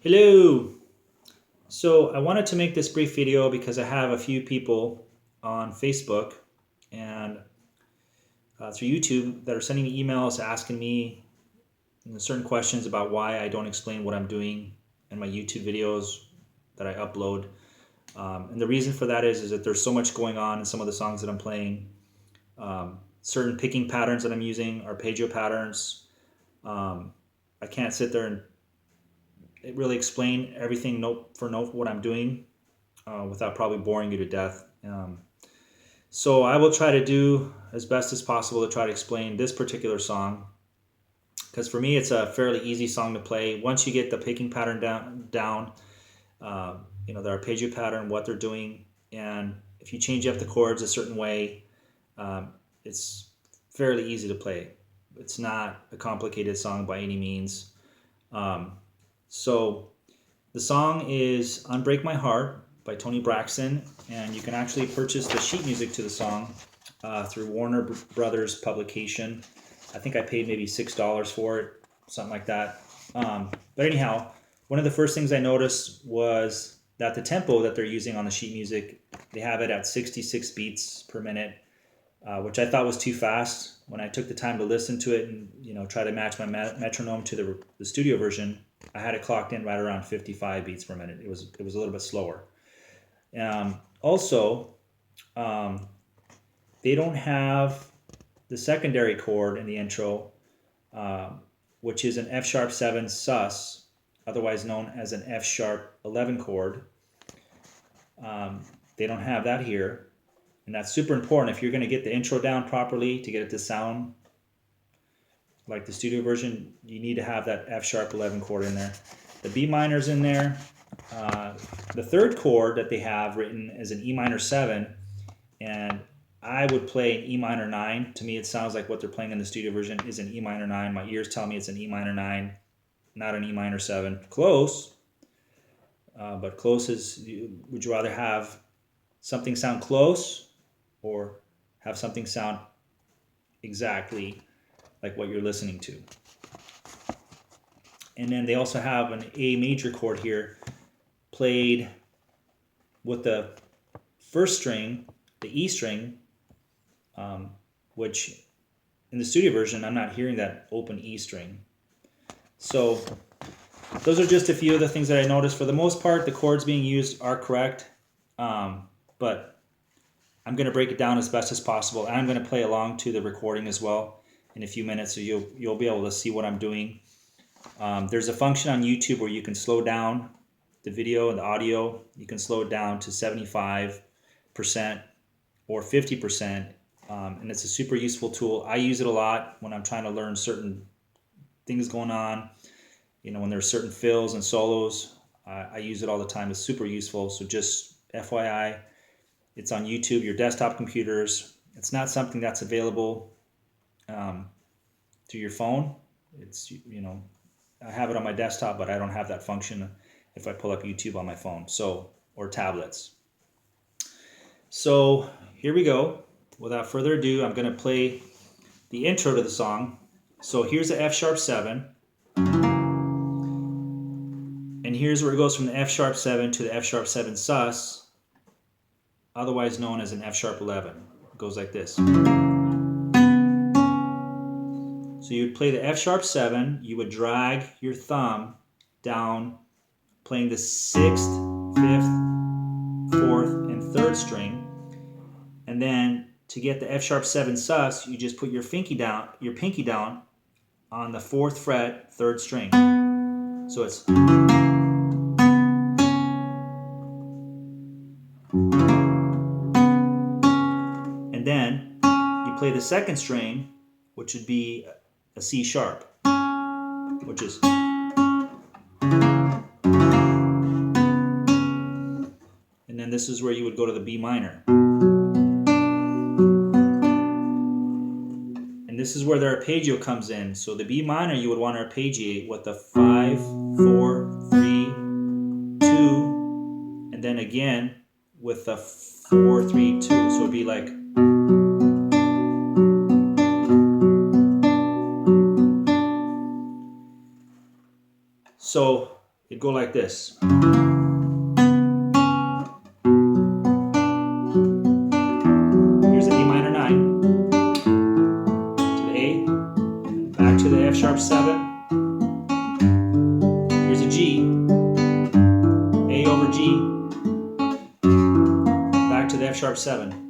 Hello! So I wanted to make this brief video because I have a few people on Facebook and through YouTube that are sending me emails asking me certain questions about why I don't explain what I'm doing in my YouTube videos that I upload. And the reason for that is that there's so much going on in some of the songs that I'm playing. Certain picking patterns that I'm using, arpeggio patterns. I can't sit there and really explain everything note for note what I'm doing without probably boring you to death. So I will try to do as best as possible to try to explain this particular song, because for me it's a fairly easy song to play. Once you get the picking pattern down, the arpeggio pattern, what they're doing, and if you change up the chords a certain way, it's fairly easy to play. It's not a complicated song by any means. So the song is Unbreak My Heart by Toni Braxton, and you can actually purchase the sheet music to the song through Warner Brothers publication. I think I paid maybe $6 for it, something like that. But anyhow, one of the first things I noticed was that the tempo that they're using on the sheet music, they have it at 66 beats per minute, which I thought was too fast. When I took the time to listen to it and try to match my metronome to the studio version, I had it clocked in right around 55 beats per minute. It was a little bit slower. Also, they don't have the secondary chord in the intro, which is an F sharp 7 sus, otherwise known as an F sharp 11 chord. They don't have that here, and that's super important if you're going to get the intro down properly to get it to sound like the studio version. You need to have that F sharp 11 chord in there. The B minor's in there. The third chord that they have written is an E minor 7, and I would play an E minor 9. To me, it sounds like what they're playing in the studio version is an E minor 9. My ears tell me it's an E minor 9, not an E minor 7. Close, but close is, would you rather have something sound close or have something sound exactly like what you're listening to? And then they also have an A major chord here played with the first string, the E string, which in the studio version, I'm not hearing that open E string. So those are just a few of the things that I noticed. For the most part, the chords being used are correct, but I'm going to break it down as best as possible, and I'm going to play along to the recording as well in a few minutes, so you'll be able to see what I'm doing. There's a function on YouTube where you can slow down the video and the audio. You can slow it down to 75% or 50%, and it's a super useful tool. I use it a lot when I'm trying to learn certain things going on. When there's certain fills and solos, I use it all the time. It's super useful. So just FYI, it's on YouTube, your desktop computers. It's not something that's available to your phone. It's, I have it on my desktop, but I don't have that function if I pull up YouTube on my phone, or tablets. So here we go. Without further ado, I'm going to play the intro to the song. So here's the F sharp 7. And here's where it goes from the F sharp 7 to the F sharp 7 sus, otherwise known as an F sharp 11. It goes like this. So you would play the F sharp 7, you would drag your thumb down, playing the 6th, 5th, 4th, and 3rd string. And then to get the F sharp 7 sus, you just put your pinky down on the 4th fret, 3rd string. So it's... And then you play the 2nd string, which would be a C sharp, which is... And then this is where you would go to the B minor. And this is where the arpeggio comes in. So the B minor, you would want to arpeggiate with the 5, 4, 3, 2, and then again with the 4, 3, 2. So it'd be like... So it'd go like this. Here's the A minor 9 to the A, back to the F sharp 7. Here's a G, A over G, back to the F sharp 7.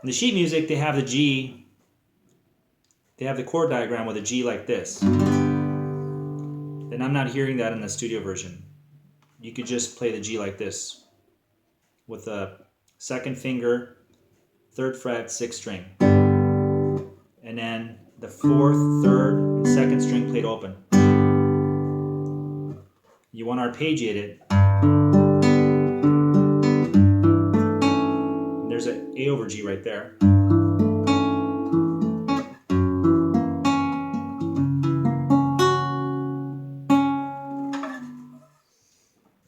In the sheet music, they have the G, they have the chord diagram with a G like this. And I'm not hearing that in the studio version. You could just play the G like this with a second finger, 3rd fret, 6th string. And then the 4th, 3rd, and 2nd string played open. You want to arpeggiate it. And there's an A over G right there.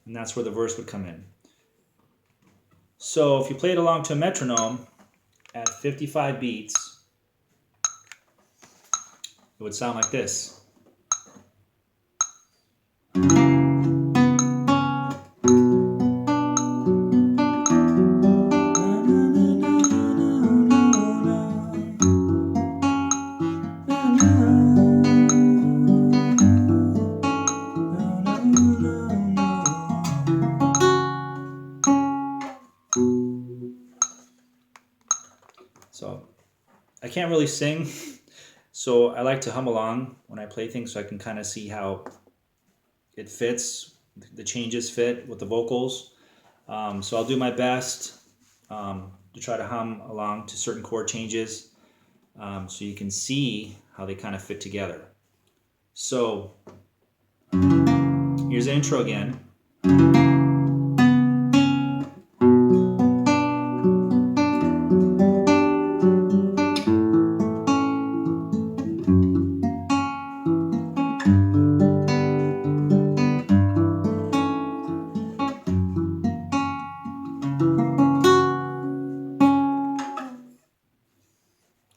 And that's where the verse would come in. So if you played along to a metronome at 55 beats, it would sound like this. So I can't really sing, so I like to hum along when I play things so I can kind of see how it fits, the changes fit with the vocals. So I'll do my best to try to hum along to certain chord changes so you can see how they kind of fit together. So here's the intro again.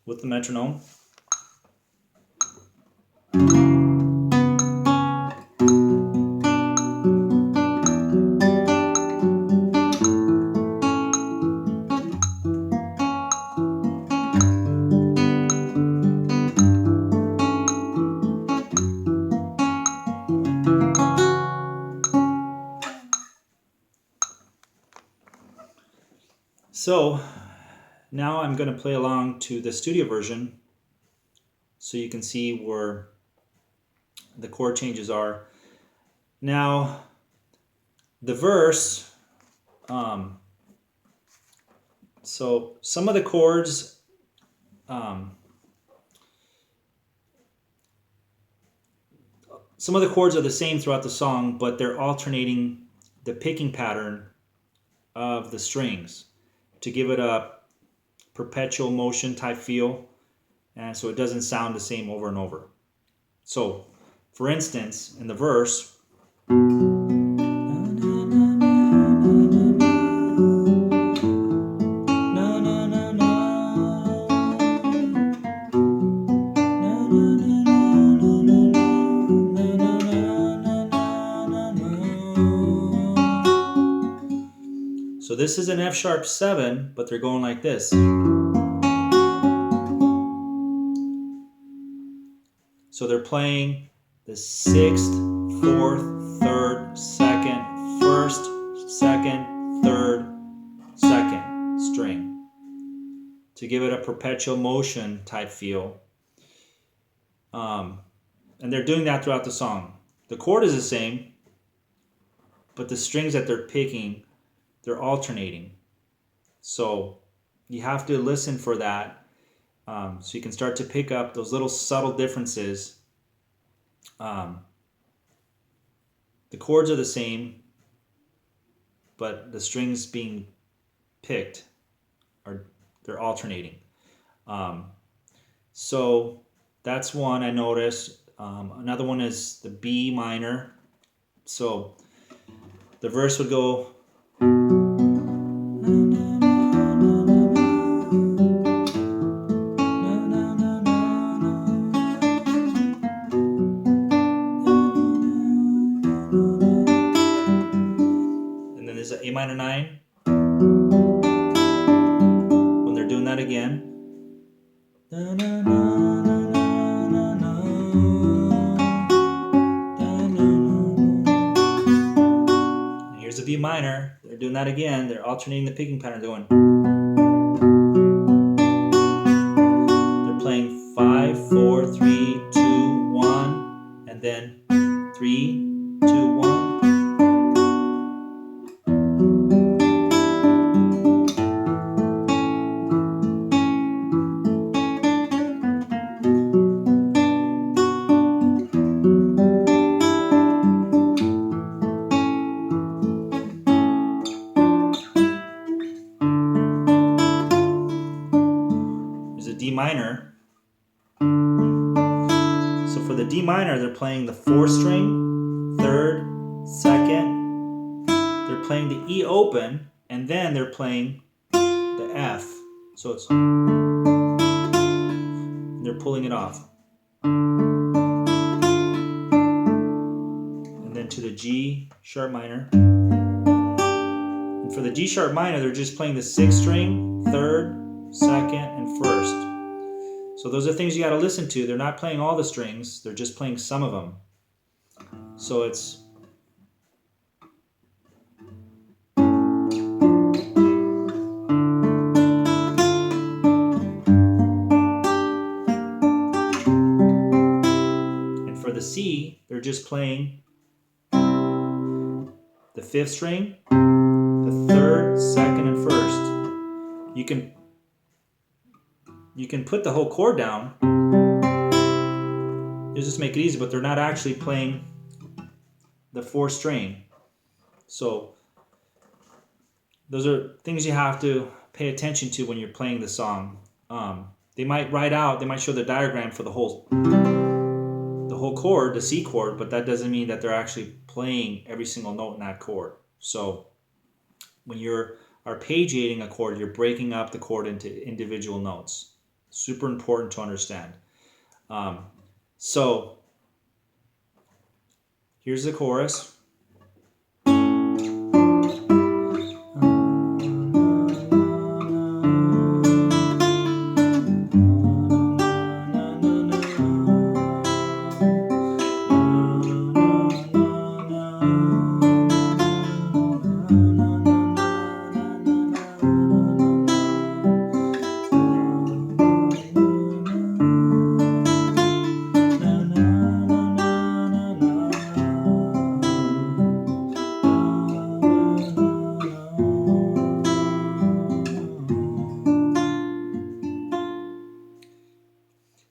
With the metronome. So now I'm going to play along to the studio version so you can see where the chord changes are. Now, the verse, so some of the chords, some of the chords are the same throughout the song, but they're alternating the picking pattern of the strings to give it a perpetual motion type feel, and so it doesn't sound the same over and over. So, for instance, in the verse, so this is an F sharp 7, but they're going like this. So they're playing the 6th, 4th, 3rd, 2nd, 1st, 2nd, 3rd, 2nd string to give it a perpetual motion type feel. And they're doing that throughout the song. The chord is the same, but the strings that they're picking, they're alternating. So you have to listen for that. So you can start to pick up those little subtle differences. The chords are the same, but the strings being picked they're alternating. So that's one I noticed. Another one is the B minor. So the verse would go. minor 9. When they're doing that again. And here's a B minor. They're doing that again. They're alternating the picking pattern. They're going. They're playing 5, 4, 3, 2, 1, and then 3, 2, 1. There's a D minor. So for the D minor, they're playing the 4th string, 3rd, 2nd. They're playing the E open, and then they're playing the F. So it's, they're pulling it off. And then to the G sharp minor. And for the G sharp minor, they're just playing the 6th string, 3rd, 2nd, and 1st. So those are things you got to listen to. They're not playing all the strings. They're just playing some of them. So it's... And for the C, they're just playing the 5th string, the 3rd, 2nd, and 1st. You can put the whole chord down. It'll just make it easy, but they're not actually playing the 4th string. So those are things you have to pay attention to when you're playing the song. They might show the diagram for the whole chord, the C chord, but that doesn't mean that they're actually playing every single note in that chord. So when you're arpeggiating a chord, you're breaking up the chord into individual notes. Super important to understand. So here's the chorus.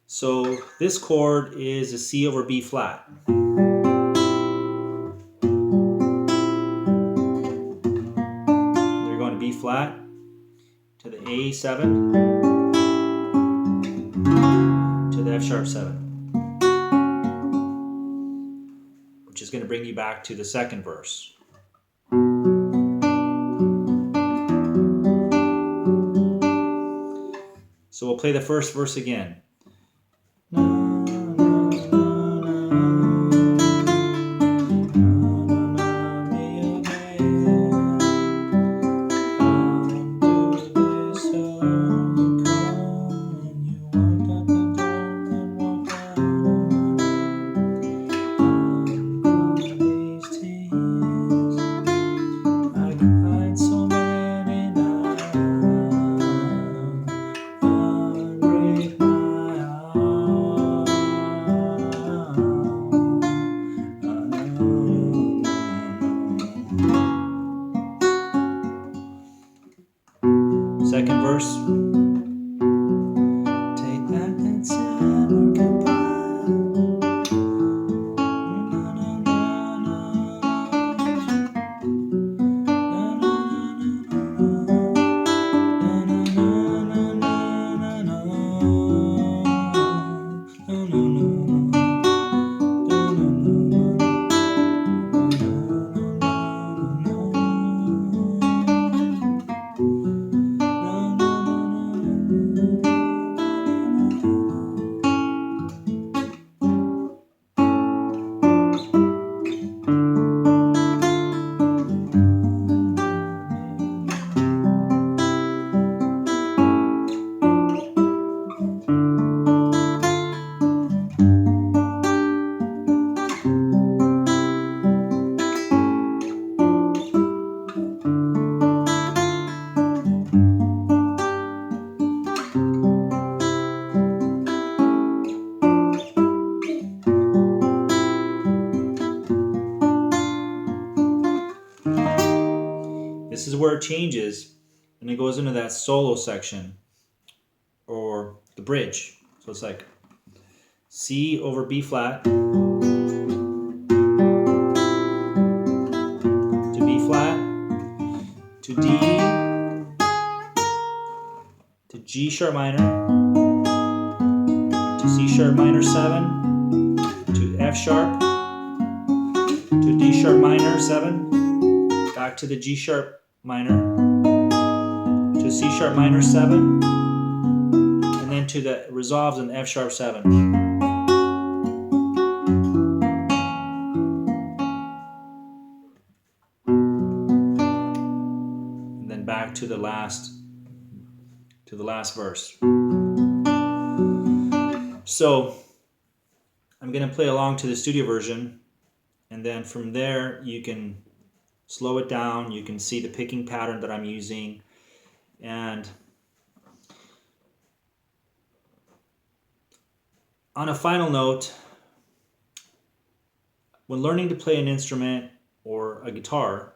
So this chord is a C over B flat. They're going to B flat to the A7 to the F sharp 7, which is going to bring you back to the second verse. So we'll play the first verse again. Unbreak my is where it changes, and it goes into that solo section or the bridge. So it's like C over B flat to B flat to D to G sharp minor to C sharp minor 7 to F sharp to D sharp minor 7 back to the G sharp minor to C sharp minor 7 and then to the resolves in F sharp 7. And then back to the last verse. So I'm going to play along to the studio version, and then from there you can slow it down. You can see the picking pattern that I'm using. And on a final note, when learning to play an instrument or a guitar,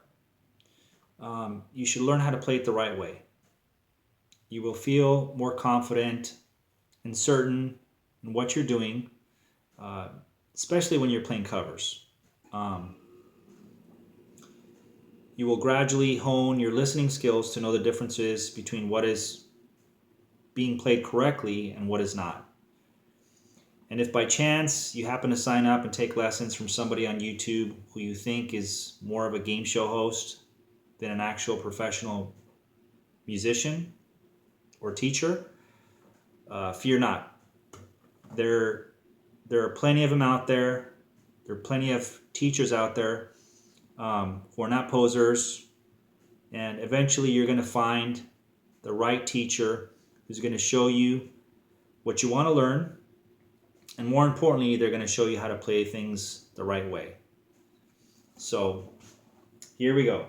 you should learn how to play it the right way. You will feel more confident and certain in what you're doing, especially when you're playing covers. You will gradually hone your listening skills to know the differences between what is being played correctly and what is not. And if by chance you happen to sign up and take lessons from somebody on YouTube who you think is more of a game show host than an actual professional musician or teacher, fear not. There are plenty of them out there. There are plenty of teachers out there who are not posers. And eventually you're going to find the right teacher who's going to show you what you want to learn. And more importantly, they're going to show you how to play things the right way. So here we go.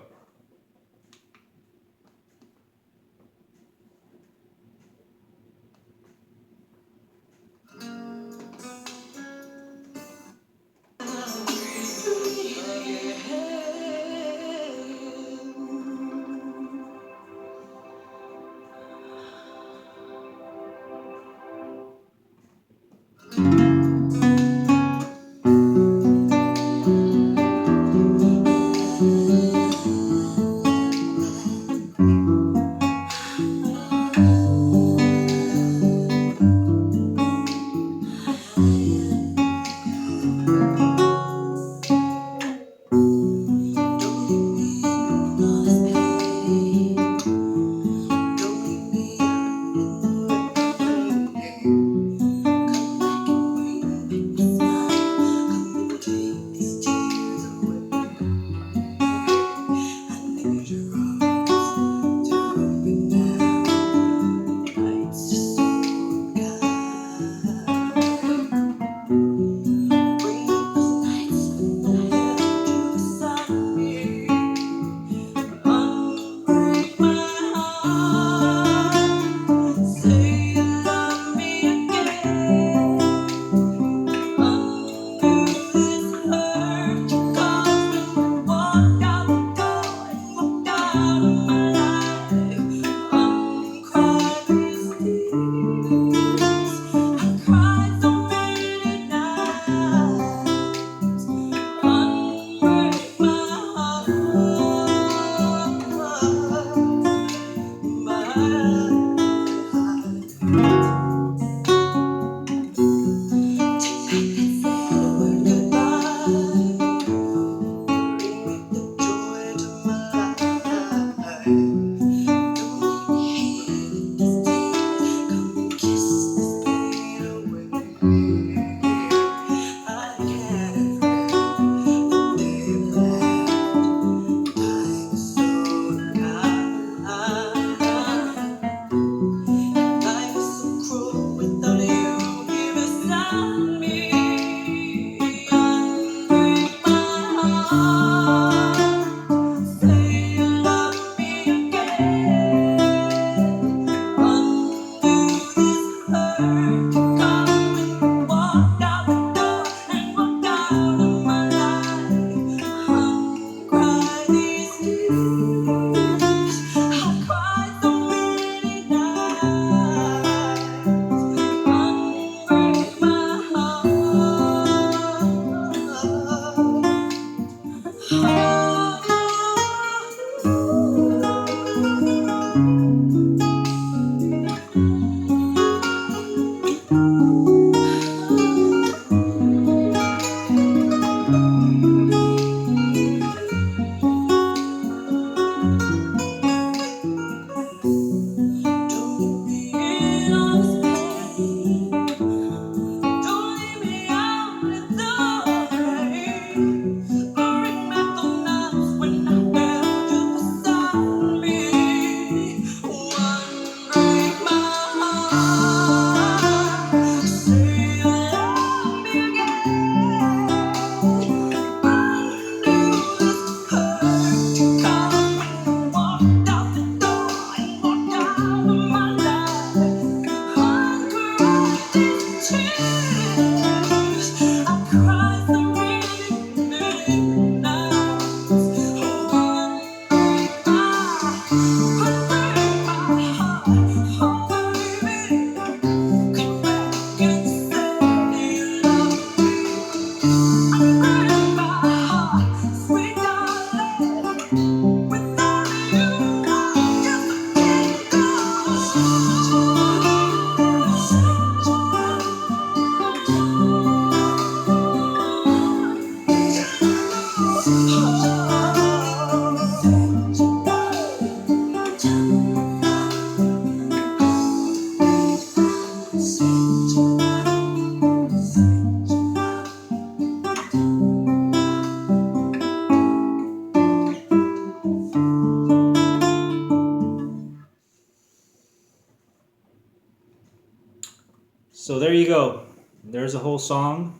go. There's a whole song.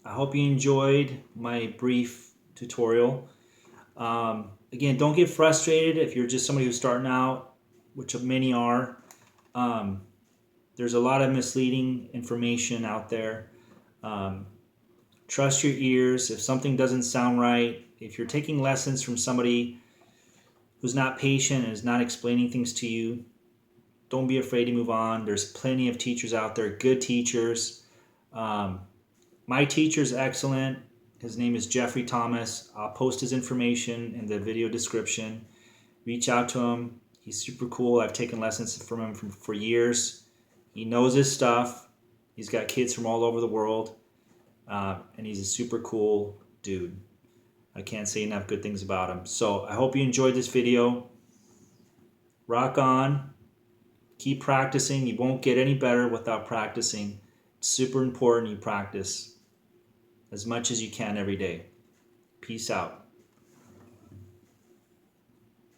I hope you enjoyed my brief tutorial. Again, don't get frustrated if you're just somebody who's starting out, which many are. There's a lot of misleading information out there. Trust your ears. If something doesn't sound right, if you're taking lessons from somebody who's not patient and is not explaining things to you, don't be afraid to move on. There's plenty of teachers out there, good teachers. My teacher's excellent. His name is Jeffrey Thomas. I'll post his information in the video description. Reach out to him. He's super cool. I've taken lessons from him for years. He knows his stuff. He's got kids from all over the world. And he's a super cool dude. I can't say enough good things about him. So I hope you enjoyed this video. Rock on. Keep practicing. You won't get any better without practicing. It's super important you practice as much as you can every day. Peace out.